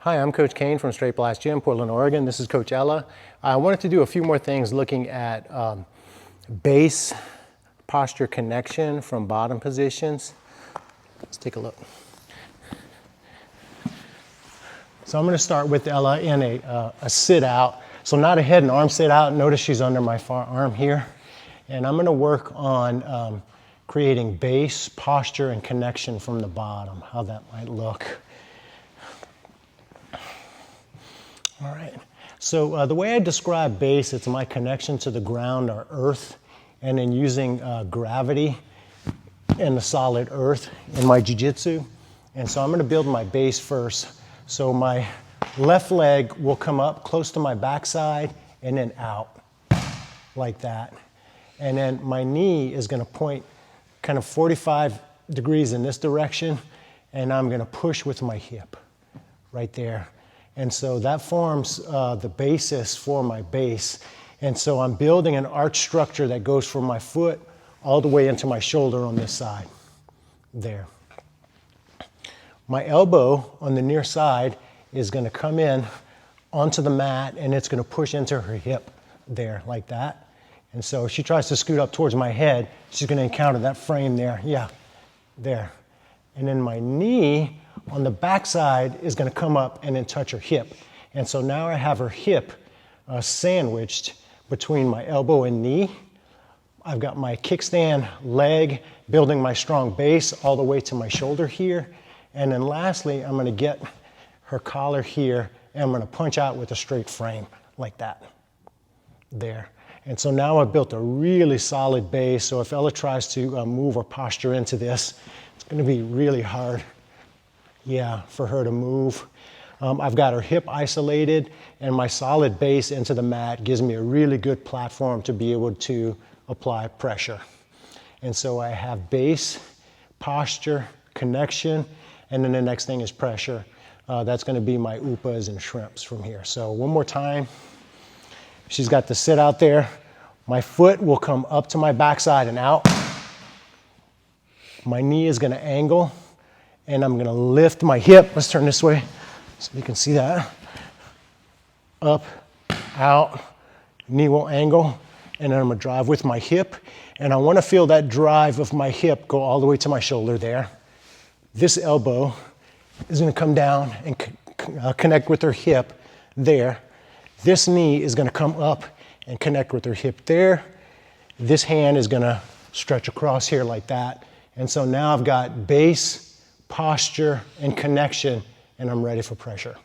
Hi, I'm Coach Kane from Straight Blast Gym, Portland, Oregon. This is Coach Ella. I wanted to do a few more things looking at base posture connection from bottom positions. Let's take a look. So I'm going to start with Ella in a sit out. So not a head and arm sit out. Notice she's under my far arm here. And I'm going to work on creating base posture and connection from the bottom, how that might look. All right, so the way I describe base, it's my connection to the ground or earth, and then using gravity and the solid earth in my jiu-jitsu. And so I'm going to build my base first. So my left leg will come up close to my backside and then out like that. And then my knee is going to point kind of 45 degrees in this direction, and I'm going to push with my hip right there. And so that forms the basis for my base. And so I'm building an arch structure that goes from my foot all the way into my shoulder on this side, there. My elbow on the near side is going to come in onto the mat, and it's going to push into her hip there, like that. And so if she tries to scoot up towards my head, she's going to encounter that frame there, yeah, there. And then my knee on the backside is going to come up and then touch her hip. And so now I have her hip sandwiched between my elbow and knee. I've got my kickstand leg building my strong base all the way to my shoulder here. And then lastly, I'm going to get her collar here, and I'm going to punch out with a straight frame like that, there. And so now I've built a really solid base. So if Ella tries to move or posture into this, it's going to be really hard, yeah, for her to move. I've got her hip isolated, and my solid base into the mat gives me a really good platform to be able to apply pressure. And so I have base, posture, connection, and then the next thing is pressure. That's going to be my upas and shrimps from here. So one more time. She's got the sit out there. My foot will come up to my backside and out. My knee is going to angle, and I'm going to lift my hip. Let's turn this way so you can see that. Up, out, knee will angle, and then I'm going to drive with my hip. And I want to feel that drive of my hip go all the way to my shoulder there. This elbow is going to come down and connect with her hip there. This knee is going to come up and connect with her hip there. This hand is going to stretch across here like that. And so now I've got base, posture, and connection, and I'm ready for pressure.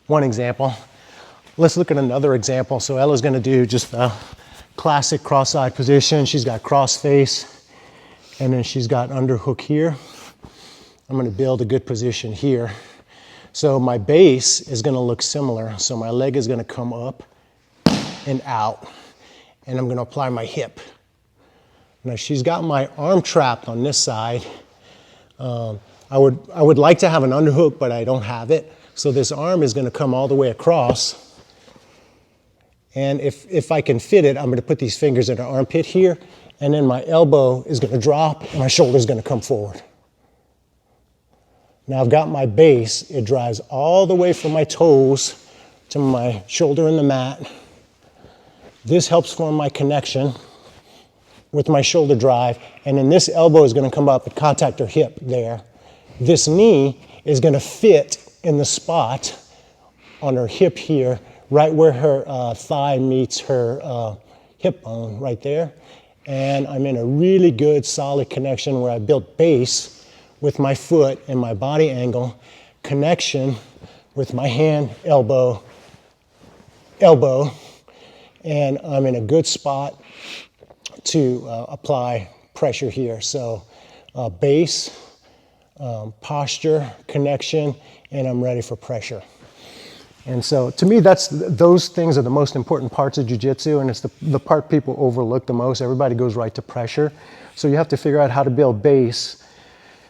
One example. Let's look at another example. So Ella's going to do just a classic cross-side position. She's got cross face, and then she's got underhook here. I'm going to build a good position here. So my base is going to look similar. So my leg is going to come up and out, and I'm going to apply my hip. Now she's got my arm trapped on this side. I would like to have an underhook, but I don't have it. So this arm is going to come all the way across. And if I can fit it, I'm going to put these fingers in her armpit here, and then my elbow is going to drop, and my shoulder is going to come forward. Now I've got my base. It drives all the way from my toes to my shoulder in the mat. This helps form my connection with my shoulder drive, and then this elbow is going to come up and contact her hip there. This knee is going to fit in the spot on her hip here, right where her thigh meets her hip bone right there. And I'm in a really good solid connection where I built base with my foot and my body angle, connection with my hand, elbow, and I'm in a good spot to apply pressure here. So base, posture, connection, and I'm ready for pressure. And so to me, those things are the most important parts of jiu-jitsu, and it's the part people overlook the most. Everybody goes right to pressure. So you have to figure out how to build base,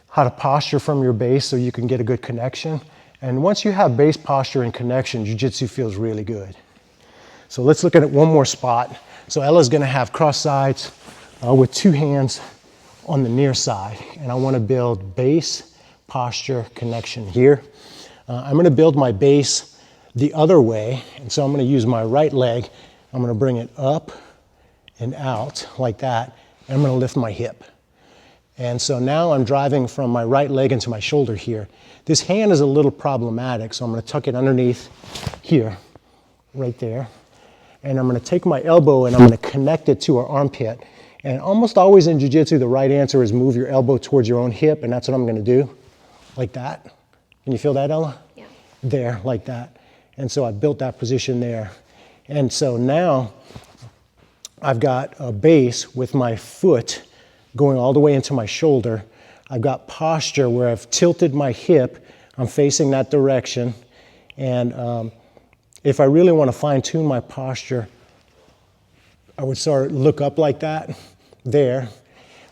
how to posture from your base so you can get a good connection. And once you have base, posture, and connection, jiu-jitsu feels really good. So let's look at it one more spot. So Ella's going to have cross sides with two hands on the near side. And I want to build base, posture connection here. I'm going to build my base the other way, and so I'm going to use my right leg. I'm going to bring it up and out like that, and I'm going to lift my hip. And so now I'm driving from my right leg into my shoulder here. This hand is a little problematic, so I'm going to tuck it underneath here, right there. And I'm going to take my elbow and I'm going to connect it to our armpit. And almost always in jiu-jitsu, the right answer is move your elbow towards your own hip, and that's what I'm going to do, like that. Can you feel that, Ella? Yeah. There, like that. And so I built that position there. And so now I've got a base with my foot going all the way into my shoulder. I've got posture where I've tilted my hip. I'm facing that direction. And if I really want to fine tune my posture, I would sort of look up like that, there.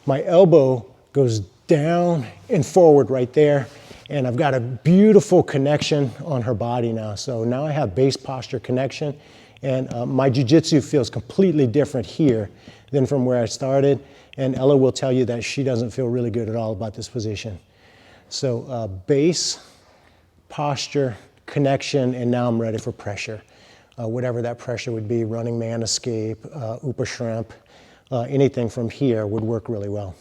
My elbow goes down and forward right there. And I've got a beautiful connection on her body now. So now I have base posture connection. And my jiu-jitsu feels completely different here than from where I started. And Ella will tell you that she doesn't feel really good at all about this position. So base, posture, connection, and now I'm ready for pressure. Whatever that pressure would be, running man escape, upa shrimp, anything from here would work really well.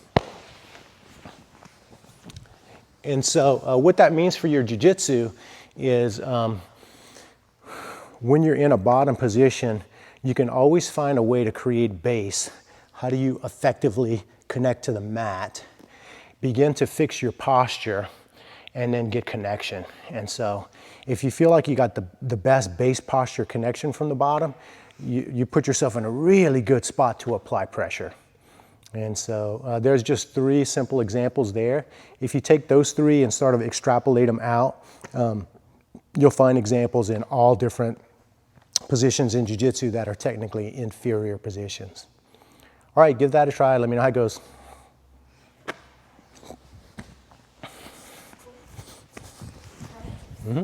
And so what that means for your jiu-jitsu is when you're in a bottom position, you can always find a way to create base. How do you effectively connect to the mat? Begin to fix your posture and then get connection. And so if you feel like you got the best base posture connection from the bottom, you put yourself in a really good spot to apply pressure. And so there's just 3 simple examples there. If you take those 3 and sort of extrapolate them out, you'll find examples in all different positions in jiu-jitsu that are technically inferior positions. All right, give that a try. Let me know how it goes. Mm-hmm.